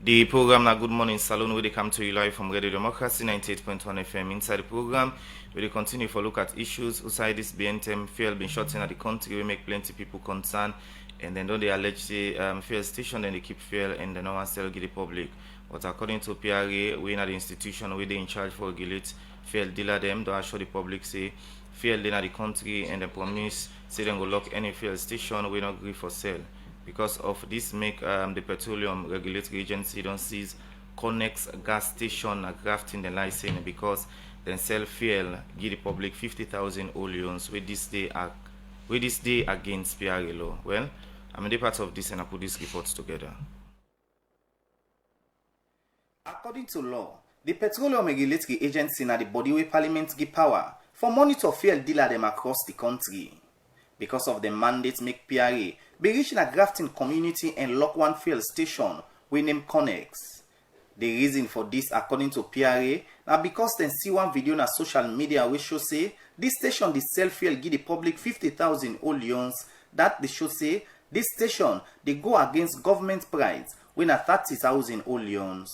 The program na Good Morning Salon where they come to you live from Radio Democracy 98.1 FM. Inside the program, where they continue for look at issues outside this BNTM fuel been shutting at the country, we make plenty people concerned, and then don't they allege the fuel station, then they keep fuel and then no one sell give the public. But according to PRA, we in the institution where they in charge for regulate fuel dealer them, don't assure the public say fuel in the country and they promise say they go lock any fuel station we not agree for sale. Because of this, make the Petroleum Regulatory Agency don't seize Connex gas station grafting the license because then sell fuel give the public 50,000 oleons with this day against PRA law. Well, I'm a part of this and I put these reports together. According to law, the Petroleum Regulatory Agency na the body where Parliament give power for monitor fuel dealer them across the country. Because of the mandate make PRA be reaching a grafting community and lock one fuel station we name Connex. The reason for this, according to PRA, now because they see one video on social media which show say this station the sell fuel give the public 50,000 oleons. That they show say this station they go against government price when a 30,000 oleons.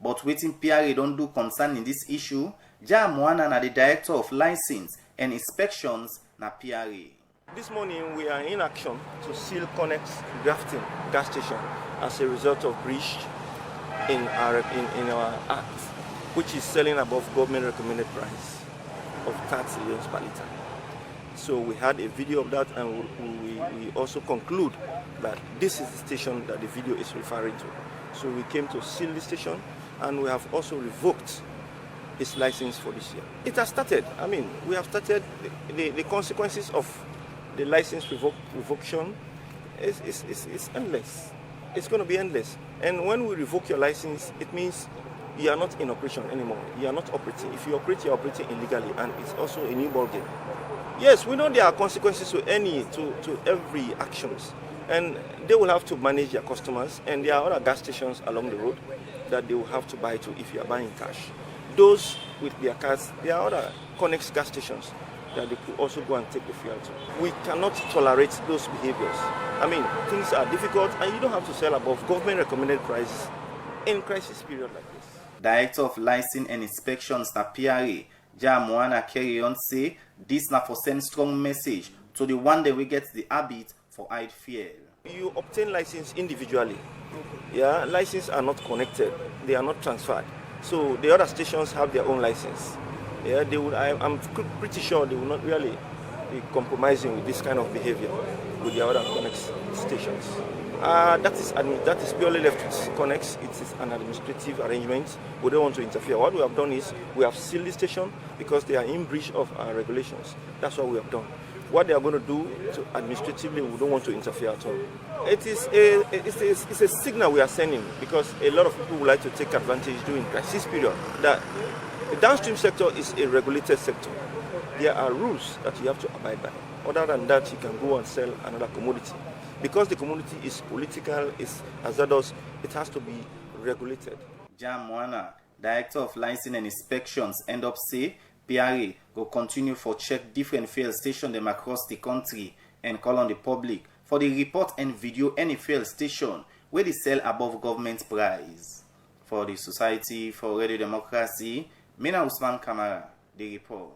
But waiting PRA don't do concerning this issue, Ja Moana na the director of license and inspections na PRA. This morning we are in action to seal Connex grafting gas station as a result of breach in our act, which is selling above government recommended price of 30 euros per liter. So we had a video of that, and we also conclude that this is the station that the video is referring to. So we came to seal the station, and we have also revoked its license for this year. It has started. I mean, we have started the consequences of the license revocation is endless. It's going to be endless. And when we revoke your license, it means you are not in operation anymore. You are not operating. If you operate, you are operating illegally, and it's also a new ballgame. Yes, we know there are consequences to every actions, and they will have to manage their customers, and there are other gas stations along the road that they will have to buy to if you are buying cash. Those with their cars, there are other Connex gas stations that they could also go and take the fuel to. We cannot tolerate those behaviors. I mean, things are difficult and you don't have to sell above government recommended prices in crisis period like this. Director of Licensing and Inspections na PRA, Ja Moana carry on say this na for send strong message to the one that we get the habit for hide fuel. You obtain license individually. Yeah, licenses are not connected. They are not transferred. So the other stations have their own license. Yeah, they would. I'm pretty sure they will not really be compromising with this kind of behavior with the other Connex stations. That is purely left to Connex. It is an administrative arrangement. We don't want to interfere. What we have done is we have sealed the station because they are in breach of our regulations. That's what we have done. What they are going to do administratively, we don't want to interfere at all. It's a signal we are sending because a lot of people would like to take advantage during crisis period. That the downstream sector is a regulated sector. There are rules that you have to abide by. Other than that, you can go and sell another commodity. Because the commodity is political, is hazardous, it has to be regulated. Ja Moana, Director of Licensing and Inspections, end up say PRA will continue for check different fuel stations them across the country and call on the public for the report and video any fuel station where they sell above government price. For the Society for Radio Democracy, Mina Usman Kamara, the report.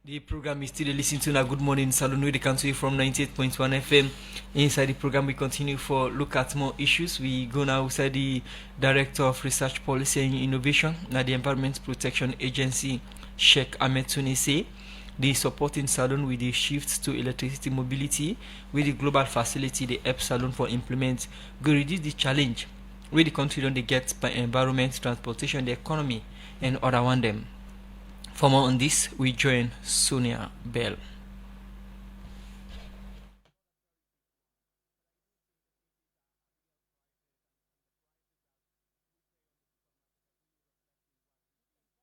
The program is still listening to a Good Morning Salon with the country from 98.1 FM. Inside the program, we continue for look at more issues. We go now outside the Director of Research Policy and Innovation at the Environment Protection Agency, Sheikh Ahmed Tunisi. The supporting Salon with the shift to electricity mobility with the global facility, the EP Salon for implement, go reduce the challenge where the country don't get by environment, transportation, the economy, and other one them. For more on this, we join Sonia Bell.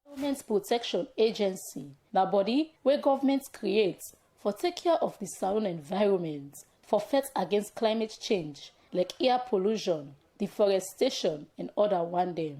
Environment Protection Agency, the body where governments create for take care of the surrounding environment, for fight against climate change like air pollution, deforestation, and other one them.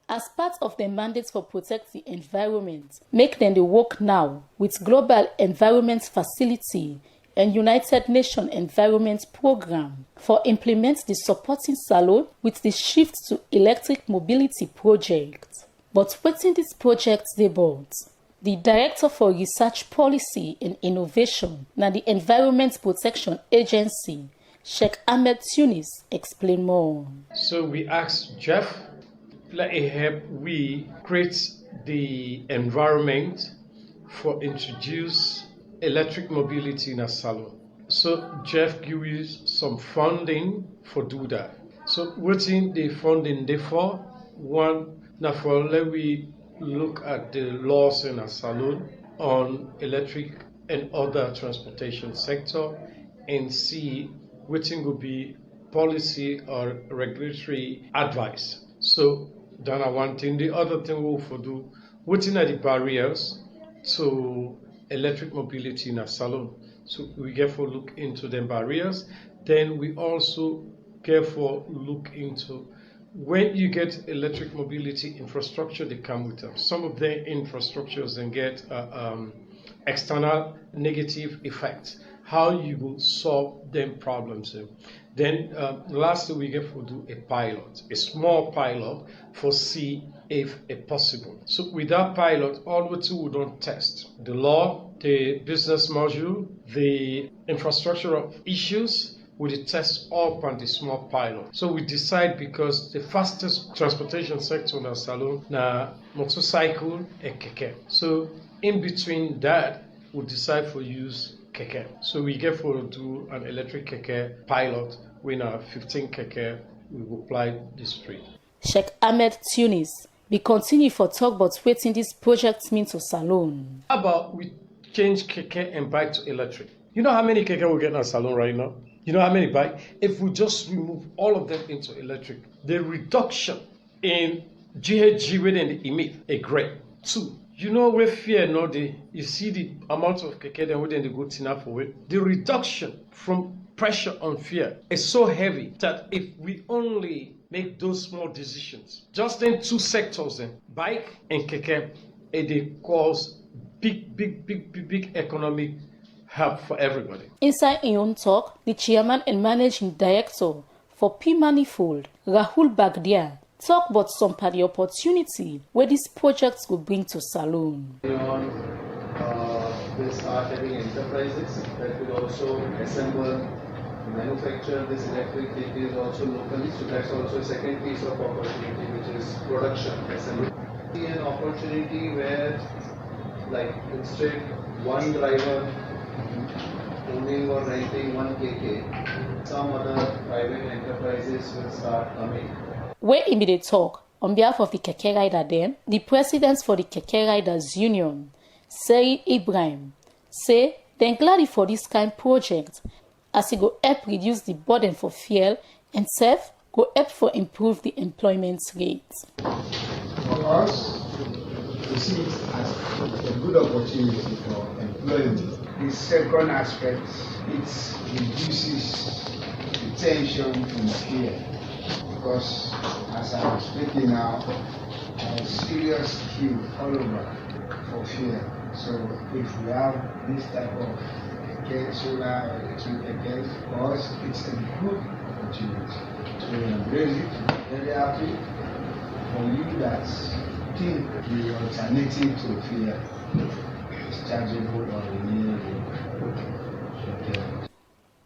As part of the mandates for protect the environment, make them the work now with Global Environment Facility and United Nations Environment Programme for implement the supporting Salone with the shift to electric mobility project. But wetin this project dey about? The Director for Research Policy and Innovation na the Environment Protection Agency, Sheikh Ahmed Tunis, explain more. So we asked Jeff, let him help we create the environment for introduce electric mobility in a salon. So Jeff give us some funding for do that. So what's in the funding there for? One, now for let we look at the laws in a salon on electric and other transportation sector and see which will be policy or regulatory advice. So that's one thing. The other thing we will do, what are the barriers to electric mobility in a salon? So we therefore look into the barriers. Then we also therefore look into when you get electric mobility infrastructure, they come with them. Some of the infrastructures then get external negative effects. How you will solve them problems. Then lastly, we get to do a pilot, a small pilot for see if it possible. So with that pilot, all we do, we don't test the law, the business module, the infrastructure of issues. We test all on the small pilot. So we decide because the fastest transportation sector in the salon na motorcycle and keke. So in between that, we decide for use keke. So we get for do an electric keke pilot. When 15 keke, we will apply the street. Sheikh Ahmed Tunis, we continue for talk about wetin this project mean to salon. How about we change keke and bike to electric? You know how many keke we get in a salon right now? You know how many bike? If we just remove all of them into electric, the reduction in GHG within the emit a great. Two, you know where fear no dey, you see the amount of keke then within the go tina for it. The reduction from pressure on fear is so heavy that if we only make those small decisions, just in two sectors then, bike and keke, it cause big economic help for everybody. Inside in own talk, the chairman and managing director for P Manifold, Rahul Bagdia, talk about some of the opportunity where these projects will bring to Salon. Leone will start having enterprises that will also assemble, manufacture this electric vehicles also locally. So that's also a second piece of opportunity, which is production assembly. An opportunity where, like, instead one driver owning or renting one KK, some other private enterprises will start coming. Where immediate talk on behalf of the Keke Rider then, the president for the Keke Riders Union, Seri Ibrahim, say they're glad for this kind of project as it go help reduce the burden for fuel and self go help for improve the employment rate. For us, we see it as a good opportunity for employment. The second aspect, it reduces the tension in fear, because as I'm speaking now, there's serious queue all over for fear. So if we have this type of solar or electric for us, it's a good opportunity. So we embrace it, very happy for you that think the alternative to fear is chargeable or renewable.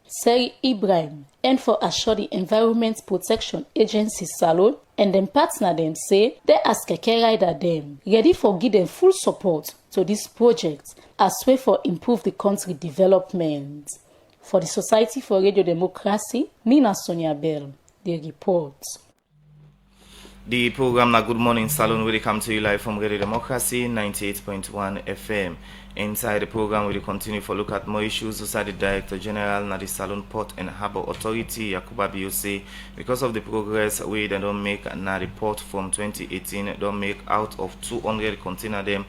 Seri Ibrahim, and for assure the Environment Protection Agency Salon, and then partner them say they ask Keke Rider them ready for give them full support to this project as way for improve the country development. For the Society for Radio Democracy, Nina Sonia Bell, the report. The program na Good Morning Salon will come to you live from Radio Democracy 98.1 FM. Inside the program, we will continue for look at more issues. Society Director General na the Salon Port and Harbour Authority, Yakuba Biose, because of the progress we don't make na report from 2018, don't make out of 200 container them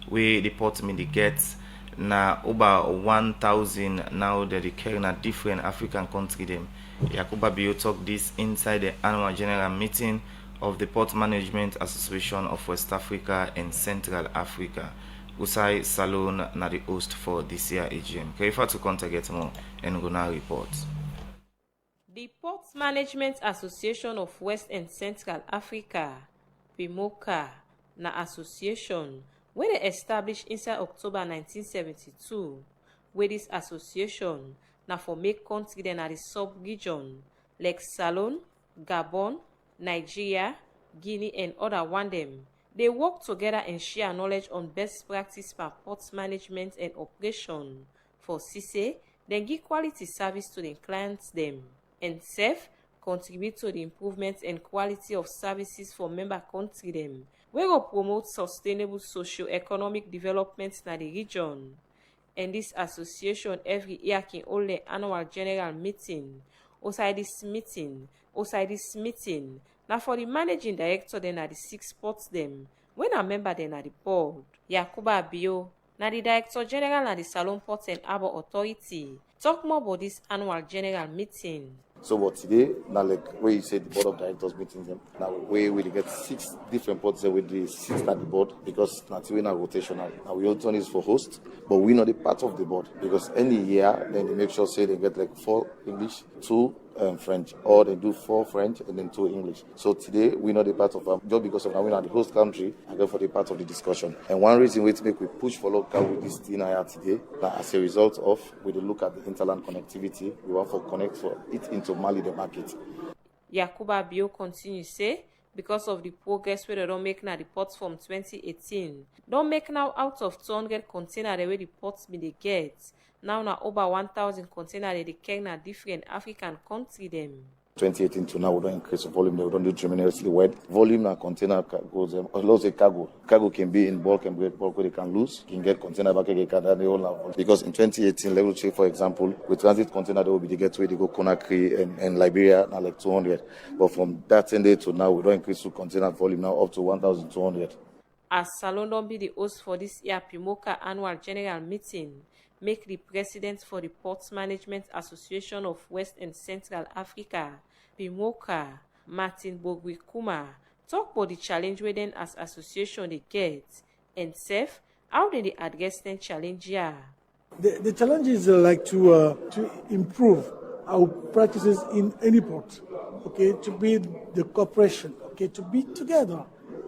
we the port mean the gets na over 1,000 now that they carry na different African country them. Yakuba Bio talk this inside the annual general meeting of the Port Management Association of West Africa and Central Africa. Usai Salon na the host for this year AGM. Karifa to contact get more and gonna report. The Port Management Association of West and Central Africa, PIMOCA, na association wey dey established inside October 1972. Wey this association na for make country dem na the sub-region like Salon, Gabon, Nigeria, Guinea and other one dem. They work together and share knowledge on best practice for port management and operation. For CISE, dem give quality service to the clients dem. And SEF contribute to the improvement and quality of services for member country dem, wey go promote sustainable socio-economic development na the region. And this association every year can hold an annual general meeting. Outside this meeting, na for the managing director dem na the 6 ports dem, wey na member dem na the board. Yakuba Bio, na the director general na the Salon Port and Harbour Authority, talk more about this annual general meeting. So but today, now like where you said the board of directors meeting them, now where we get 6 different ports with the 6 at the board because that's we now rotational. Now we also is for host, but we not a part of the board because any year then they make sure say they get like 4 English, 2 French, or they do 4 French and then 2 English. So today we're not a part of just because of now we're not the host country, I go for the part of the discussion. And one reason we to make we push for local with this thing here today, that as a result of we look at the interland connectivity, we want to connect for it into Mali the market. Yakuba Bio continues say because of the progress where they don't make now the ports from 2018, don't make now out of 200 container the way the ports be they get. Now over 1,000 container they carry na different African country them. 2018 to now we don't increase the volume, we don't do tremendously wide. Volume and container goes lots of cargo. Cargo can be in bulk and break bulk where they can lose. You can get container back again and they all have. Because in 2018 level 3 for example, with transit container there will be the gateway they go Conakry and Liberia now like 200. But from that 10 day to now we don't increase the container volume now up to 1,200. As Salon don't be the host for this year PIMOCA annual general meeting, make the president for the Ports Management Association of West and Central Africa, PIMOCA, Martin Bogwikuma, talk about the challenge we then as association they get, and SEF, how they address the challenge here. The challenge is to improve our practices in any port, okay, to build the cooperation, okay, to be together.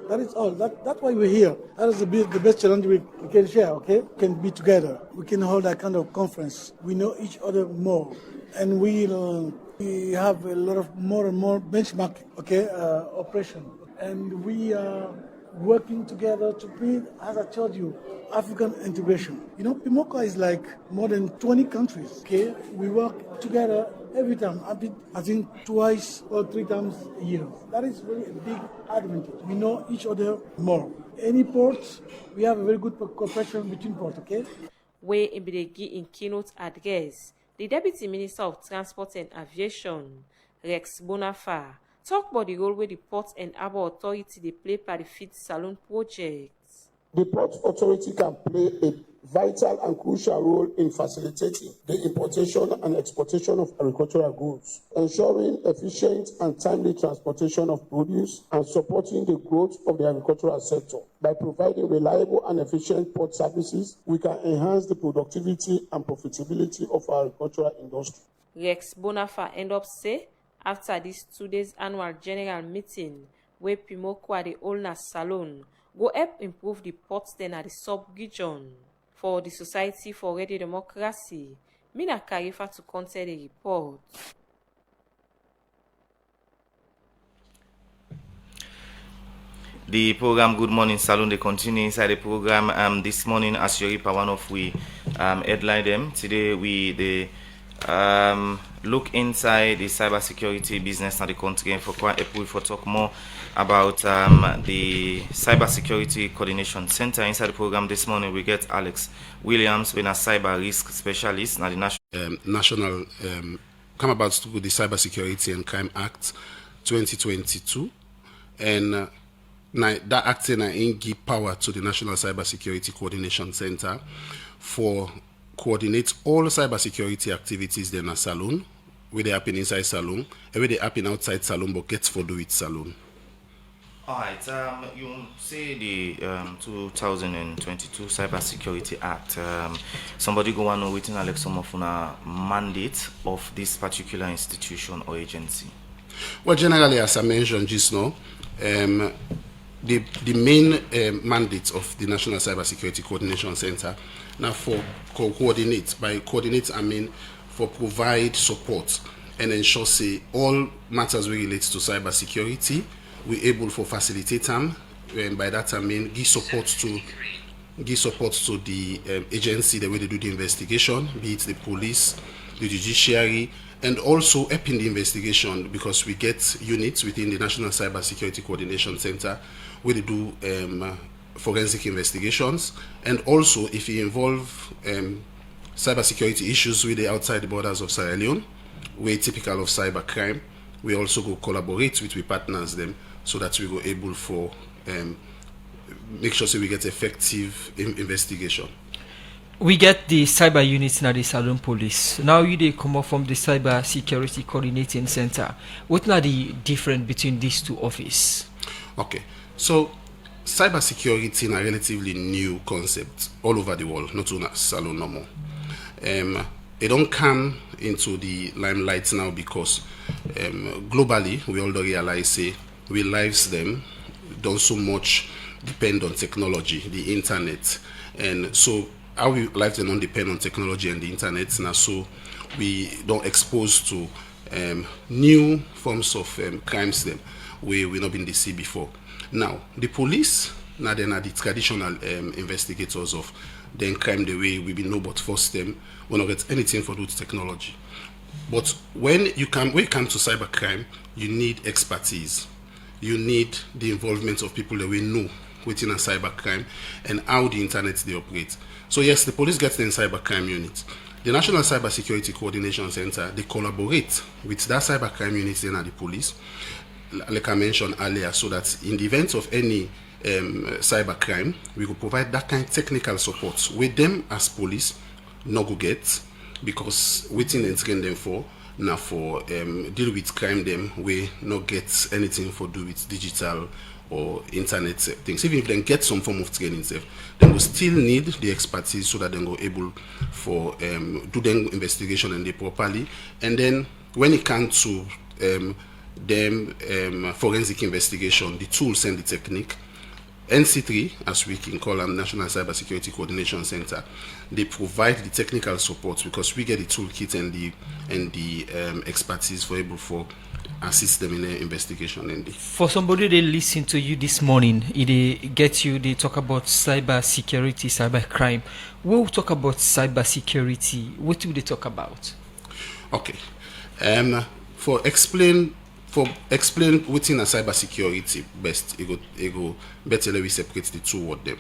That is all. That's why we're here. That is the best challenge we can share, okay? We can be together. We can hold that kind of conference. We know each other more. And we have a lot of more and more benchmarking, okay, operation. And we are working together to build, as I told you, African integration. You know, PIMOCA is like more than 20 countries, okay? We work together every time, I think 2 or 3 times a year. That is really a big advantage. We know each other more. Any port, we have a very good cooperation between ports, okay? Where Mbidegi in keynote address, the Deputy Minister of Transport and Aviation, Rex Bonafa, talk about the role where the Port and Harbour Authority they play for the Fit Salon project. The Port Authority can play a vital and crucial role in facilitating the importation and exportation of agricultural goods, ensuring efficient and timely transportation of produce, and supporting the growth of the agricultural sector. By providing reliable and efficient port services, we can enhance the productivity and profitability of our agricultural industry. Rex Bonafa end up say, after this 2 days annual general meeting, where PIMOCA the owner Salon, go help improve the ports then at the sub-region. For the Society for Radio Democracy, Mina Karifa to contest the report. The program Good Morning Salon they continue inside the program this morning as you reap one of we headline them. Today we look inside the cybersecurity business in the country and for quite April for talk more about the Cybersecurity Coordination Center. Inside the program this morning, we get Alex Williams, being a cyber risk specialist at the national come about with the Cybersecurity and Crime Act 2022, and that act give power to the National Cybersecurity Coordination Center for coordinate all cybersecurity activities in a salon, where they happen inside salon, and where they happen outside salon, but gets for do it salon. All right. You say the 2022 Cybersecurity Act. Somebody go and know within Alex some of una mandate of this particular institution or agency. Well, generally, as I mentioned just now, the main mandate of the National Cybersecurity Coordination Center now for coordinate. By coordinate, I mean for provide support and ensure say all matters we relate to cybersecurity, we able for facilitate them. And by that I mean give support to the agency the way they do the investigation, be it the police, the judiciary, and also helping the investigation because we get units within the National Cybersecurity Coordination Center where they do forensic investigations, and also if you involve cybersecurity issues with the outside the borders of Sierra Leone, where typical of cybercrime, we also go collaborate with partners them so that we go able for make sure so we get effective investigation. We get the cyber units now the Salone Police. Now you they come up from the Cyber Security Coordinating Center. What are the difference between these two offices? Okay, so cybersecurity is a relatively new concept all over the world, not only Salone no more. It don't come into the limelight now because globally we already realize say we lives them don't so much depend on technology, the internet, and so our lives don't depend on technology and the internet now, so we don't expose to new forms of crimes them where we not been see before. Now the police now they are the traditional investigators of then crime the way we been know but first them will not get anything for do with technology. But when you come to cybercrime, you need expertise. You need the involvement of people that we know within a cybercrime and how the internet they operate. So yes, the police gets in cybercrime unit. The National Cybersecurity Coordination Center, they collaborate with that cybercrime unit and the police, like I mentioned earlier, so that in the event of any cybercrime, we will provide that kind of technical support with them as police, not go get, because waiting and train them for now for deal with crime them we not get anything for do with digital or internet things. Even if they get some form of training, they will still need the expertise so that they go able for do the investigation and they properly. And then when it comes to forensic investigation, the tools and the technique, NC3, as we can call them, National Cybersecurity Coordination Center, they provide the technical support because we get the toolkit and the expertise for able for assist them in their investigation. And for somebody they listen to you this morning, they get you, they talk about cyber security, cyber crime. We'll talk about cyber security. What do they talk about? Okay, for explain within a cybersecurity best, it go better we separate the two of them.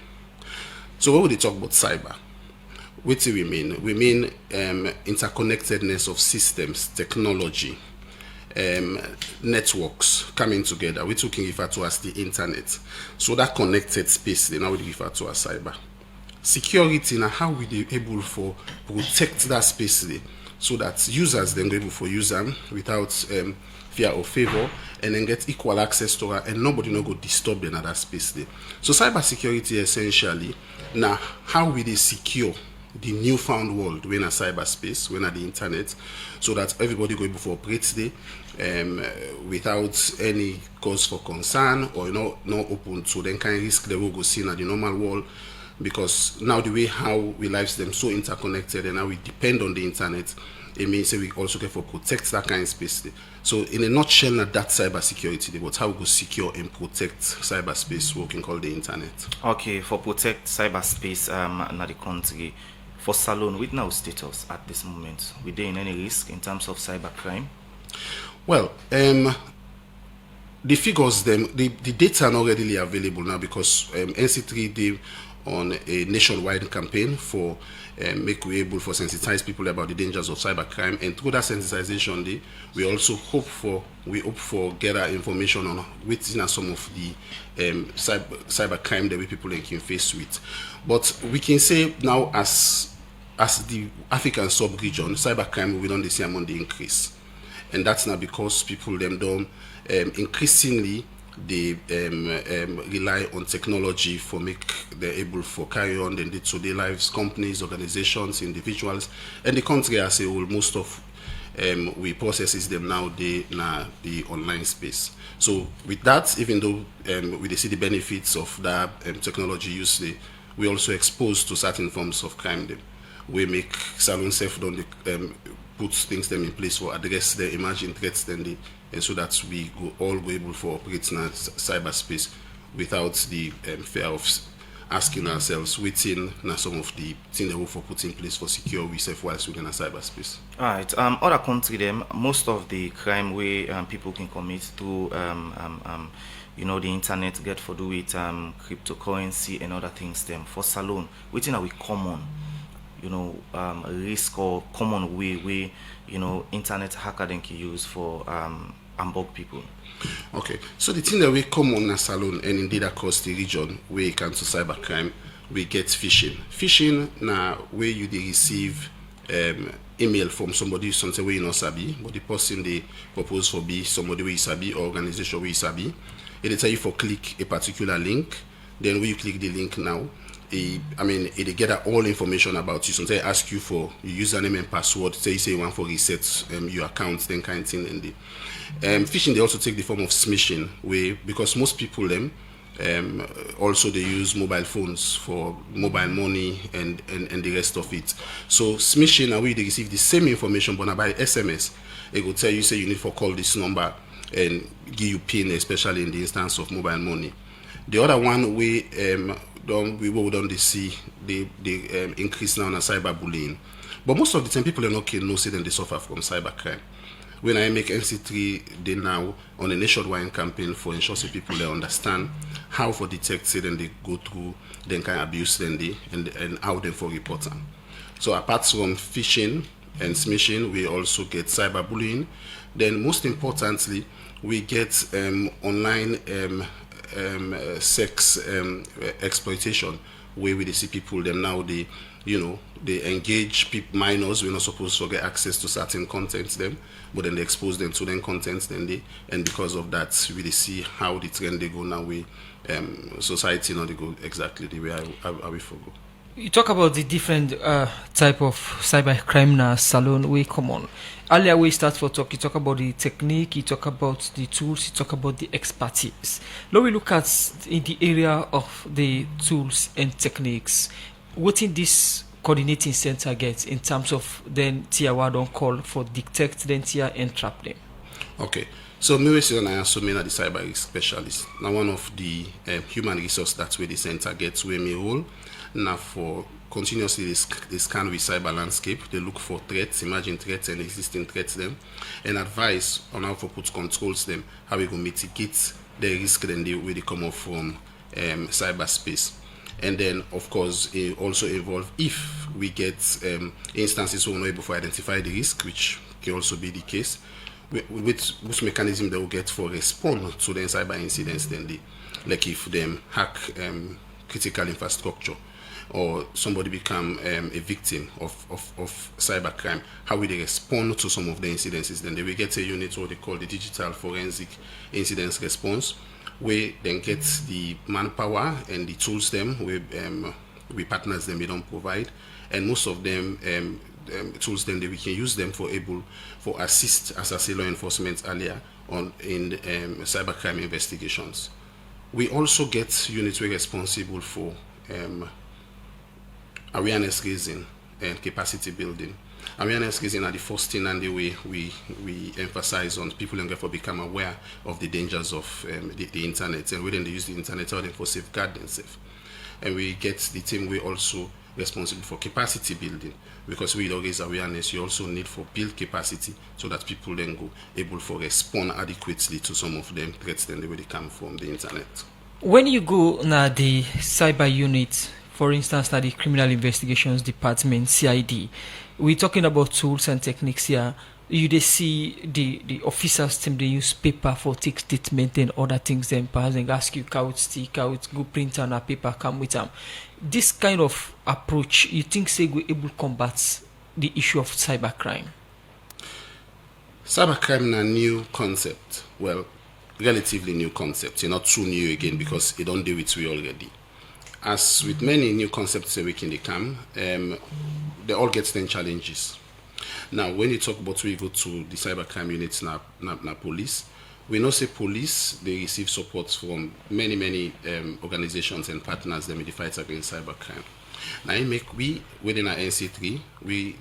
So when we talk about cyber, what do we mean? We mean interconnectedness of systems, technology, networks coming together, which we can refer to as the internet. So that connected space, they now we refer to as cyber. Security, now how we be able for protect that space there, so that users then be able for use them without fear or favor, and then get equal access to her, and nobody no go disturb them at that space there. So cybersecurity essentially now how we they secure the newfound world when a cyberspace, when at the internet, so that everybody go able to operate there without any cause for concern or not open to then kind of risk they will go see at the normal world, because now the way how we lives them so interconnected and now we depend on the internet, it means that we also get for protect that kind of space there. So in a nutshell, not that cybersecurity, but how we go secure and protect cyberspace, what we can call the internet. Okay, for protect cyberspace in the country, for Salone, with now status at this moment, we there in any risk in terms of cybercrime? Well, the figures, the data are not readily available now because NC3 did on a nationwide campaign for make we able for sensitize people about the dangers of cybercrime, and through that sensitization we also hope for gather information on which are some of the cybercrime that we people can face with. But we can say now as the African sub-region, cybercrime we don't see among the increase, and that's not because people them don't increasingly they rely on technology for make they're able for carry on their day-to-day lives, companies, organizations, individuals, and the country as a whole. Most of we processes them now they na the online space. So with that, even though we see the benefits of that technology use, we also exposed to certain forms of crime. Them we make salon safe don't put things them in place for address the emerging threats then they, and so that we go all go able for operate in cyberspace without the fear of asking ourselves within now some of the things that we for put in place for secure we safe whilst within a cyberspace. All right. Other country them most of the crime way people can commit through the internet get for do with cryptocurrency and other things them for salon. Within are we common risk or common way internet hacker then can use for unbug people. Okay, so the thing that we common in salon and indeed across the region where it comes to cybercrime, we get phishing. Phishing now where you they receive email from somebody something where you not sabi, but the person they propose for be somebody where you sabi or organization where you sabi. It tell you for click a particular link. Then when you click the link now, it get all information about you. Sometimes ask you for your username and password. Say you want for reset your account, then kind of thing. And phishing they also take the form of smishing, where because most people them also they use mobile phones for mobile money and the rest of it. So smishing now we they receive the same information but now by SMS. It will tell you say you need to call this number and give you PIN, especially in the instance of mobile money. The other one we don't see the increase now in cyberbullying, but most of the time people are not know say them they suffer from cybercrime. When I make NC3 they now on a nationwide campaign for ensure say people they understand how for detect it and they go through then kind of abuse then they and how they for report them. So apart from phishing and smishing, we also get cyberbullying. Then most importantly, we get online sex exploitation, where we see people them now they engage minors. We're not supposed to get access to certain contents them, but then they expose them to them contents then and because of that we see how the trend they go now we society now they go exactly the way I we forgo. You talk about the different type of cybercrime now salon way common. Earlier we start for talk. You talk about the technique. You talk about the tools. You talk about the expertise. Now we look at in the area of the tools and techniques. What in this coordinating center gets in terms of then tier one don't call for detect then tier and trap them. Okay. So me and I also mean the cyber risk specialist. Now one of the human resource that's where the center gets where me role. Now for continuously they scan with cyber landscape, they look for threats, emerging threats and existing threats them, and advise on how to put controls them, how we go mitigate the risk then where they come up from cyberspace. And then of course it also involve if we get instances where we're not able to identify the risk, which can also be the case, which mechanism they will get for respond to the cyber incidents then they, like if them hack critical infrastructure or somebody become a victim of cybercrime, how will they respond to some of the incidences? Then they will get a unit what they call the digital forensic incidents response, where then get the manpower and the tools them we partners them we don't provide, and most of them tools then that we can use them for assist as I say law enforcement earlier on in cybercrime investigations. We also get units we're responsible for awareness raising and capacity building. Awareness raising are the first thing and the way we emphasize on people and therefore become aware of the dangers of the internet, and when they use the internet how they for safeguard themselves. And we get the team we also responsible for capacity building, because we raise awareness you also need for build capacity so that people then go able to respond adequately to some of them threats then they come from the internet. When you go na the cyber unit, for instance, na the criminal investigations department CID, we're talking about tools and techniques here. You they see the officers team they use paper for take statement and other things, then perhaps they ask you count stick out go print on a paper come with them. This kind of approach, you think say we able to combat the issue of cybercrime? Cybercrime is a new concept. Well, relatively new concept. It's not too new again because it don't deal with we already. As with many new concepts we can come, they all get 10 challenges. Now, when you talk about we go to the cybercrime units na police, we know say police, they receive support from many organizations and partners that may fight against cybercrime. Now, it make we within our NC3,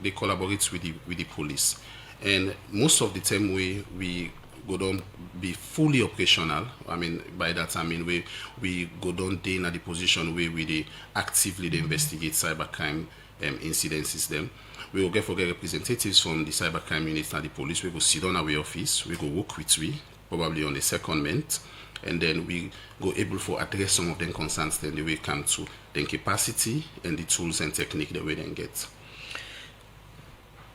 they collaborate with the police, and most of the time we go down be fully operational. I mean, by that I mean we go down day in the position where we actively investigate cybercrime incidences. Them we will get representatives from the cybercrime unit and the police. We go sit on our office. We go work with probably on the secondment, and then we go able for address some of them concerns. Then the way come to the capacity and the tools and technique that we then get.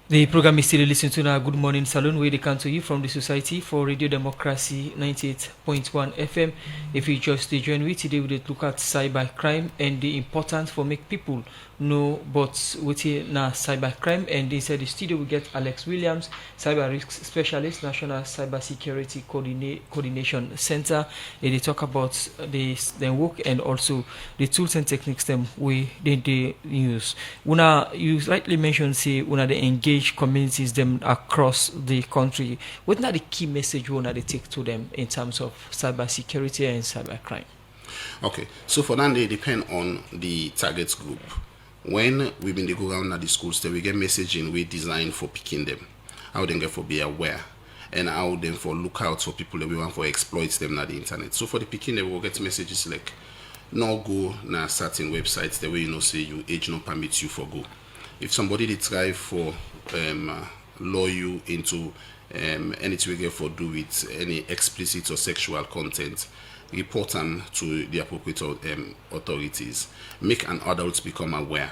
The program is still listening to our Good Morning Saloon, where they come to you from the Society for Radio Democracy 98.1 FM. If you just join me today, we look at cybercrime and the importance for make people know but within cybercrime. And inside the studio we get Alex Williams, cyber risk specialist, National Cybersecurity Coordination Center. They talk about their work and also the tools and techniques them we they use. You rightly mentioned say they engage communities them across the country. What are the key message they take to them in terms of cybersecurity and cybercrime? Okay, so for that they depend on the target group. When we been go around at the schools, we get messaging we design for picking them, how they get for be aware, and how them for look out for people that we want for exploit them on the internet. So for the picking, they will get messages like no go na certain websites the way say you age no permit you for go. If somebody they try for lure you into anything we get for do with any explicit or sexual content, report them to the appropriate authorities. Make an adult become aware.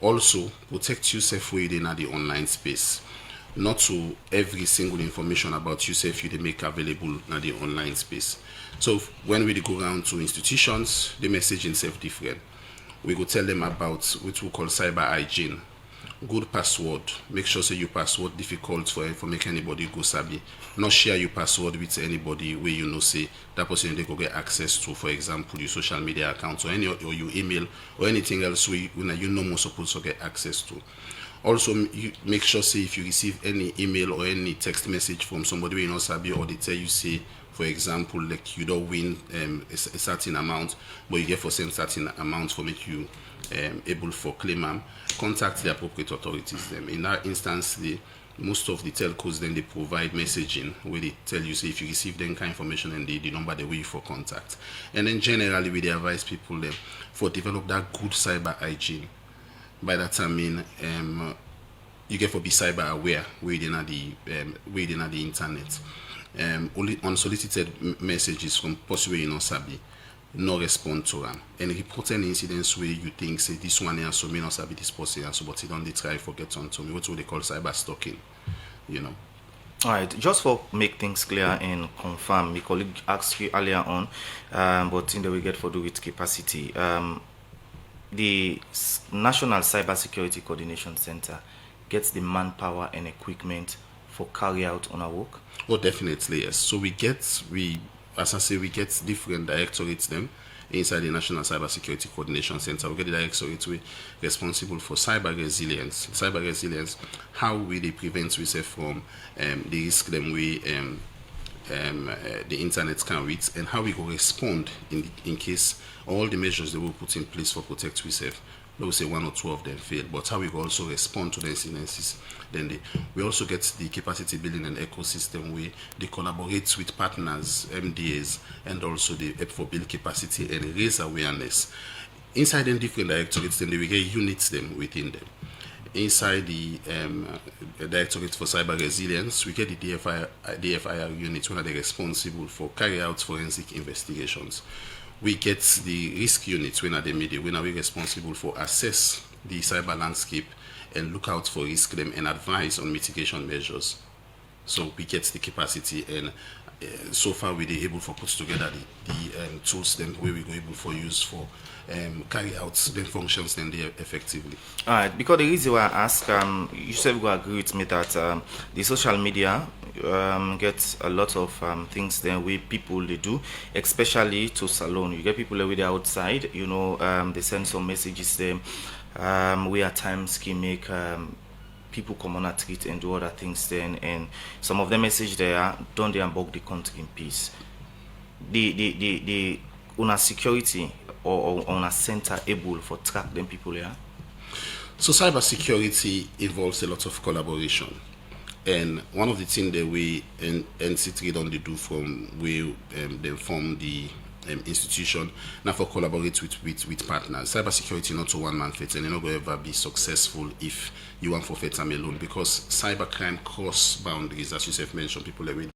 Also, protect yourself within the online space. Not to every single information about yourself you make available in the online space. So when we go around to institutions, the message is different. We go tell them about what we call cyber hygiene. Good password. Make sure say your password difficult for make anybody go sabi. Not share your password with anybody where you know say that person they go get access to, for example, your social media accounts or or your email or anything else where you know more supposed to get access to. Also, you make sure say if you receive any email or any text message from somebody you know sabi or they tell you say, for example, like you don't win a certain amount, but you get for same certain amount for make you able for claim contact the appropriate authorities. Them in that instance, most of the telcos then they provide messaging where they tell you say if you receive them kind of information and the number they way for contact. And then generally we advise people them for develop that good cyber hygiene. By that I mean you get for be cyber aware within the internet. Only unsolicited messages from possible you know sabi, no respond to them. And report any incidents where you think say this one here so me not sabi this person here so but he don't they try forget on to me. What's what they call cyber stalking, you know. Alright, just for make things clear and confirm, my colleague asked you earlier on, but in the we get for do with capacity. The National Cybersecurity Coordination Center gets the manpower and equipment for carry out on our work? Oh, definitely, yes. So we get different directorates them inside the National Cybersecurity Coordination Center. We get the directorate we responsible for cyber resilience. Cyber resilience, how we they prevent ourselves from the risk them we the internet can reach, and how we go respond in case all the measures they will put in place for protect ourselves. Let us say one or two of them fail, but how we will also respond to the incidences. Then we also get the capacity building and ecosystem where they collaborate with partners, MDAs, and also they help for build capacity and raise awareness. Inside them different directorates, then we get units them within them. Inside the Directorate for Cyber Resilience, we get the DFIR unit, one of the responsible for carry out forensic investigations. We get the risk unit, when are the media, when are we responsible for assess the cyber landscape and look out for risk them and advise on mitigation measures. So we get the capacity, and so far we are able to put together the tools then where we go able for use for carry out the functions then they effectively. Alright, because the reason why I ask, you said you agree with me that the social media get a lot of things then we people they do, especially to salon. You get people with the outside, they send some messages there. We at times can make people come on a treat and do other things then, and some of the message there don't they unbog the country in peace. The una security or on a center able for track them people here. So cybersecurity involves a lot of collaboration. And one of the things that we NC3 don't do from we they form the institution now for collaborate with partners. Cybersecurity not a one-man fit, and you're not going to ever be successful if you want for them alone, because cybercrime cross boundaries, as you have mentioned. People with